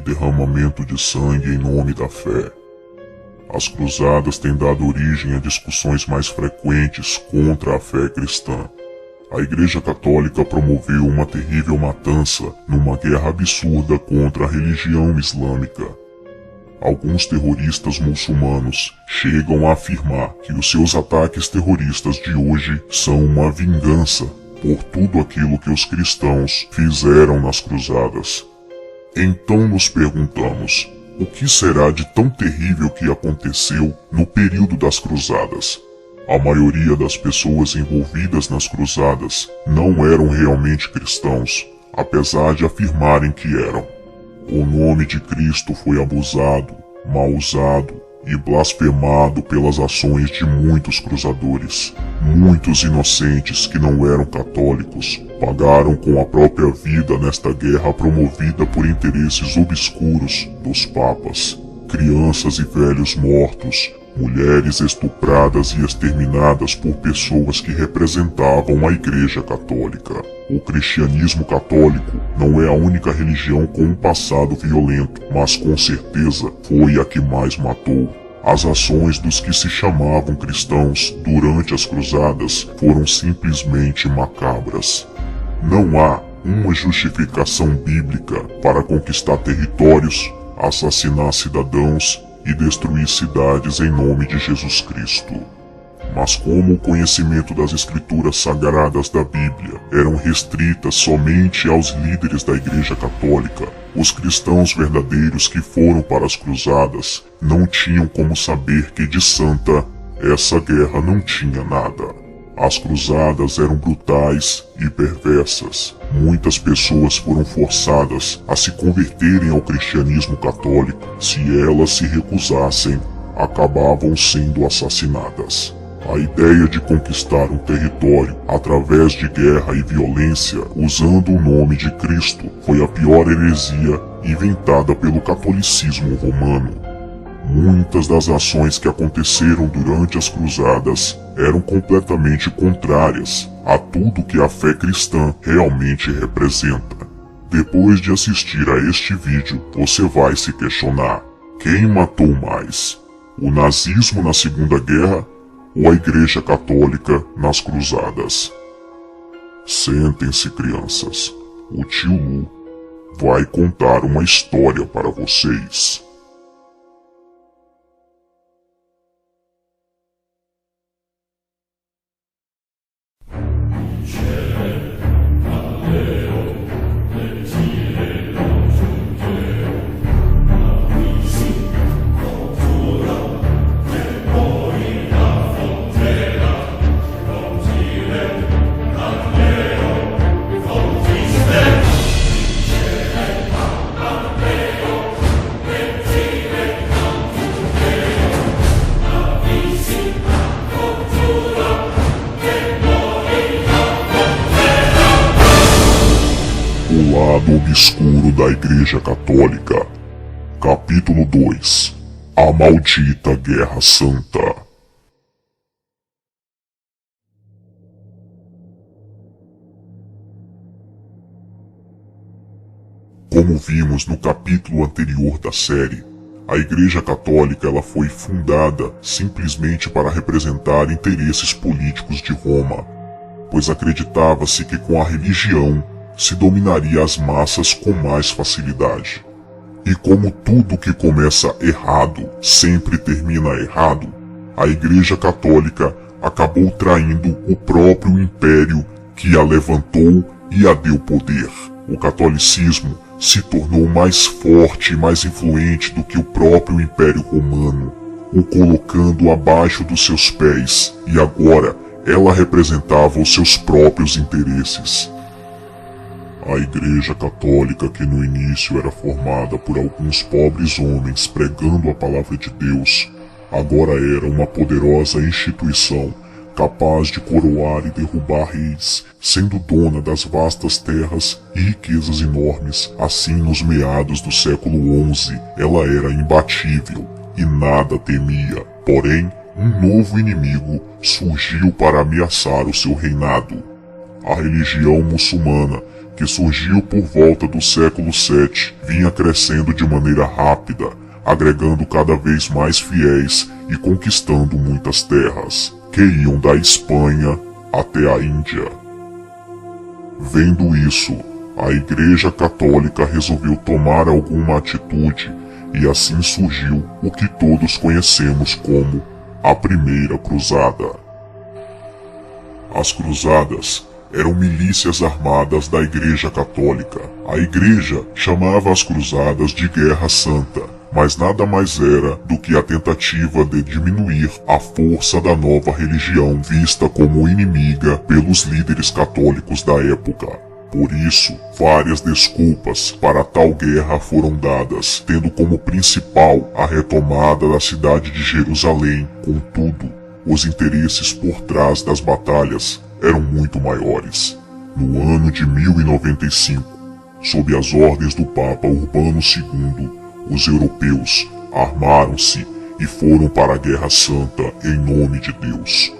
derramamento de sangue em nome da fé. As cruzadas têm dado origem a discussões mais frequentes contra a fé cristã. A Igreja Católica promoveu uma terrível matança numa guerra absurda contra a religião islâmica. Alguns terroristas muçulmanos chegam a afirmar que os seus ataques terroristas de hoje são uma vingança por tudo aquilo que os cristãos fizeram nas cruzadas. Então nos perguntamos, o que será de tão terrível que aconteceu no período das cruzadas? A maioria das pessoas envolvidas nas cruzadas não eram realmente cristãos, apesar de afirmarem que eram. O nome de Cristo foi abusado, mal usado e blasfemado pelas ações de muitos cruzadores. Muitos inocentes que não eram católicos pagaram com a própria vida nesta guerra promovida por interesses obscuros dos papas. Crianças e velhos mortos, mulheres estupradas e exterminadas por pessoas que representavam a Igreja Católica. O cristianismo católico não é a única religião com um passado violento, mas com certeza foi a que mais matou. As ações dos que se chamavam cristãos durante as cruzadas foram simplesmente macabras. Não há uma justificação bíblica para conquistar territórios, assassinar cidadãos e destruir cidades em nome de Jesus Cristo. Mas como o conhecimento das escrituras sagradas da Bíblia eram restritas somente aos líderes da Igreja Católica, os cristãos verdadeiros que foram para as cruzadas não tinham como saber que de santa essa guerra não tinha nada. As cruzadas eram brutais e perversas. Muitas pessoas foram forçadas a se converterem ao cristianismo católico. Se elas se recusassem, acabavam sendo assassinadas. A ideia de conquistar um território através de guerra e violência usando o nome de Cristo foi a pior heresia inventada pelo catolicismo romano. Muitas das ações que aconteceram durante as cruzadas eram completamente contrárias a tudo que a fé cristã realmente representa. Depois de assistir a este vídeo, você vai se questionar: quem matou mais? O nazismo na Segunda Guerra ou a Igreja Católica nas cruzadas? Sentem-se, crianças. O tio Lu vai contar uma história para vocês. O lado obscuro da Igreja Católica. Capítulo 2. A maldita Guerra Santa. Como vimos no capítulo anterior da série, a Igreja Católica ela foi fundada simplesmente para representar interesses políticos de Roma, pois acreditava-se que com a religião se dominaria as massas com mais facilidade. E como tudo que começa errado sempre termina errado, a Igreja Católica acabou traindo o próprio império que a levantou e a deu poder. O catolicismo se tornou mais forte e mais influente do que o próprio Império Romano, o colocando abaixo dos seus pés, e agora ela representava os seus próprios interesses. A Igreja Católica, que no início era formada por alguns pobres homens pregando a palavra de Deus, agora era uma poderosa instituição capaz de coroar e derrubar reis, sendo dona das vastas terras e riquezas enormes. Assim, nos meados do século XI, ela era imbatível e nada temia. Porém, um novo inimigo surgiu para ameaçar o seu reinado. A religião muçulmana, que surgiu por volta do século VII, vinha crescendo de maneira rápida, agregando cada vez mais fiéis e conquistando muitas terras, que iam da Espanha até a Índia. Vendo isso, a Igreja Católica resolveu tomar alguma atitude e assim surgiu o que todos conhecemos como a Primeira Cruzada. As cruzadas eram milícias armadas da Igreja Católica. A Igreja chamava as cruzadas de Guerra Santa, mas nada mais era do que a tentativa de diminuir a força da nova religião vista como inimiga pelos líderes católicos da época. Por isso, várias desculpas para tal guerra foram dadas, tendo como principal a retomada da cidade de Jerusalém. Contudo, os interesses por trás das batalhas eram muito maiores. No ano de 1095, sob as ordens do Papa Urbano II, os europeus armaram-se e foram para a Guerra Santa em nome de Deus.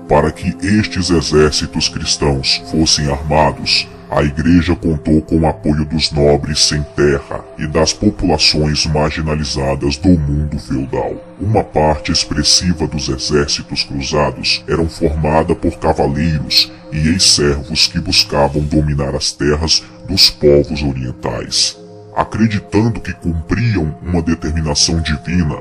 Para que estes exércitos cristãos fossem armados, a Igreja contou com o apoio dos nobres sem terra e das populações marginalizadas do mundo feudal. Uma parte expressiva dos exércitos cruzados eram formada por cavaleiros e ex-servos que buscavam dominar as terras dos povos orientais. Acreditando que cumpriam uma determinação divina,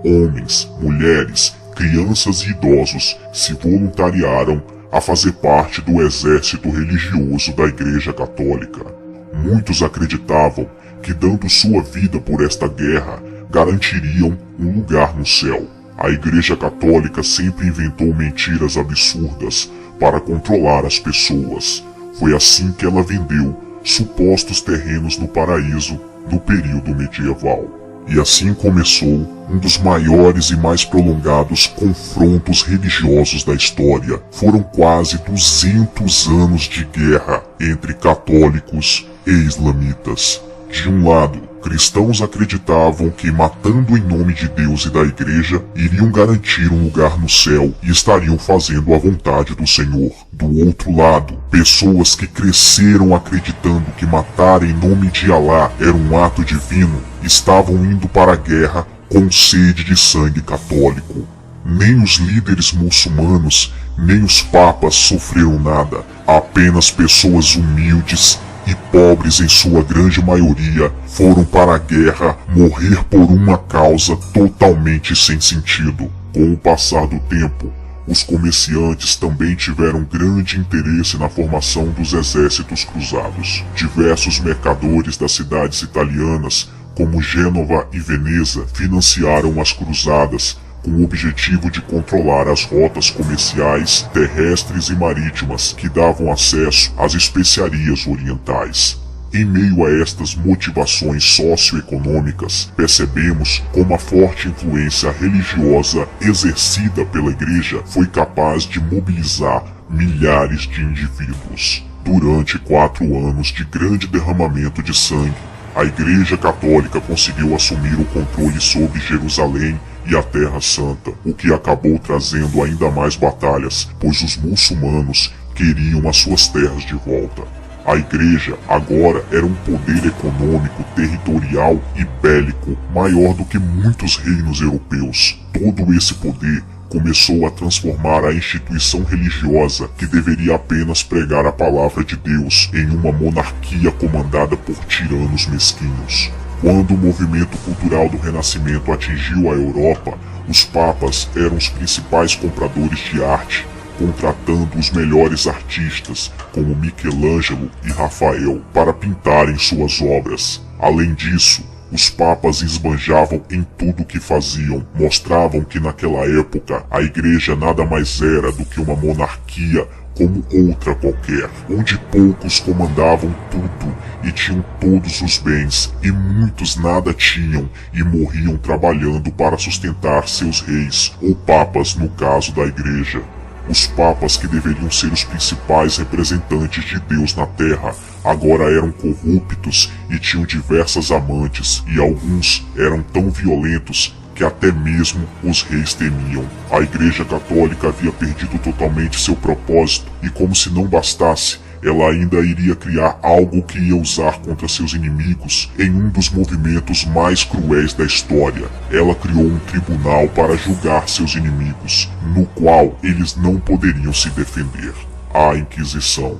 homens, mulheres, crianças e idosos se voluntariaram a fazer parte do exército religioso da Igreja Católica. Muitos acreditavam que, dando sua vida por esta guerra, garantiriam um lugar no céu. A Igreja Católica sempre inventou mentiras absurdas para controlar as pessoas. Foi assim que ela vendeu supostos terrenos no paraíso no período medieval. E assim começou um dos maiores e mais prolongados confrontos religiosos da história. Foram quase 200 anos de guerra entre católicos e islamitas. De um lado, cristãos acreditavam que, matando em nome de Deus e da Igreja, iriam garantir um lugar no céu e estariam fazendo a vontade do Senhor. Do outro lado, pessoas que cresceram acreditando que matar em nome de Alá era um ato divino, estavam indo para a guerra com sede de sangue católico. Nem os líderes muçulmanos, nem os papas sofreram nada, apenas pessoas humildes e pobres em sua grande maioria foram para a guerra morrer por uma causa totalmente sem sentido. Com o passar do tempo, os comerciantes também tiveram grande interesse na formação dos exércitos cruzados. Diversos mercadores das cidades italianas, como Gênova e Veneza, financiaram as cruzadas com o objetivo de controlar as rotas comerciais terrestres e marítimas que davam acesso às especiarias orientais. Em meio a estas motivações socioeconômicas, percebemos como a forte influência religiosa exercida pela Igreja foi capaz de mobilizar milhares de indivíduos. Durante 4 anos de grande derramamento de sangue, a Igreja Católica conseguiu assumir o controle sobre Jerusalém e a Terra Santa, o que acabou trazendo ainda mais batalhas, pois os muçulmanos queriam as suas terras de volta. A Igreja agora era um poder econômico, territorial e bélico maior do que muitos reinos europeus. Todo esse poder começou a transformar a instituição religiosa, que deveria apenas pregar a palavra de Deus, em uma monarquia comandada por tiranos mesquinhos. Quando o movimento cultural do Renascimento atingiu a Europa, os papas eram os principais compradores de arte, contratando os melhores artistas, como Michelangelo e Rafael, para pintarem suas obras. Além disso, os papas esbanjavam em tudo o que faziam, mostravam que naquela época a Igreja nada mais era do que uma monarquia como outra qualquer, onde poucos comandavam tudo e tinham todos os bens, e muitos nada tinham e morriam trabalhando para sustentar seus reis, ou papas no caso da Igreja. Os papas, que deveriam ser os principais representantes de Deus na Terra, agora eram corruptos e tinham diversas amantes, e alguns eram tão violentos que até mesmo os reis temiam. A Igreja Católica havia perdido totalmente seu propósito, e como se não bastasse, ela ainda iria criar algo que ia usar contra seus inimigos em um dos movimentos mais cruéis da história. Ela criou um tribunal para julgar seus inimigos, no qual eles não poderiam se defender. A Inquisição.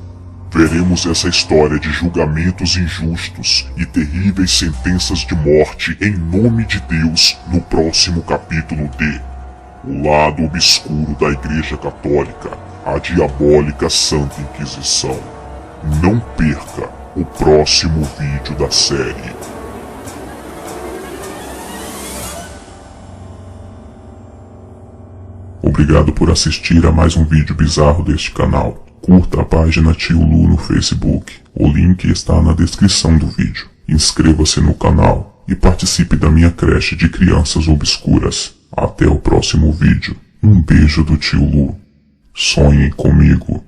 Veremos essa história de julgamentos injustos e terríveis sentenças de morte em nome de Deus no próximo capítulo de O Lado Obscuro da Igreja Católica, a Diabólica Santa Inquisição. Não perca o próximo vídeo da série. Obrigado por assistir a mais um vídeo bizarro deste canal. Curta a página Tio Lu no Facebook. O link está na descrição do vídeo. Inscreva-se no canal e participe da minha creche de crianças obscuras. Até o próximo vídeo. Um beijo do Tio Lu. Sonhem comigo.